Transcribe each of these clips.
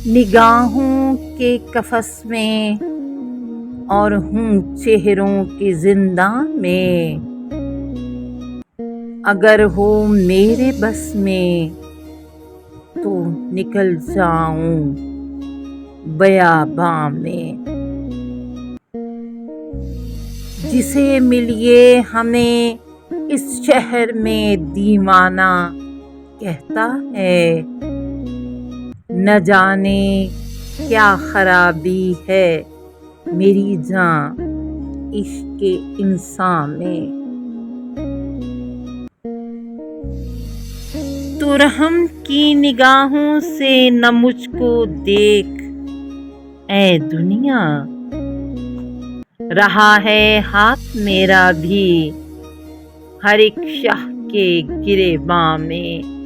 نگاہوں کے قفس میں اور ہوں چہروں کے زنداں میں، اگر ہو میرے بس میں تو نکل جاؤں بیاباں میں۔ جسے ملیے ہمیں اس شہر میں دیوانہ کہتا ہے، نہ جانے کیا خرابی ہے میری جاں عشق انساں میں۔ تو رحم کی نگاہوں سے نہ مجھ کو دیکھ اے دنیا، رہا ہے ہاتھ میرا بھی ہر ایک شاہ کے گریباں میں۔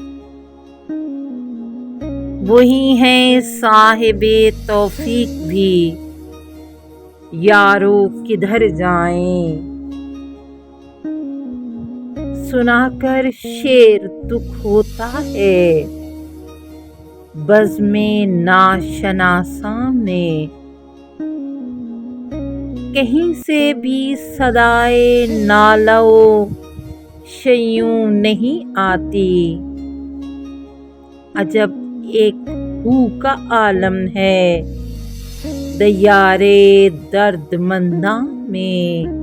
وہی ہیں صاحب توفیق بھی، یارو کدھر جائیں، سنا کر شعر دکھ ہوتا ہے بزم ناشناساں میں۔ کہیں سے بھی صدائے نالہ و شیوں نہیں آتی، عجب ایک ہو کا عالم ہے دیار دردمنداں میں۔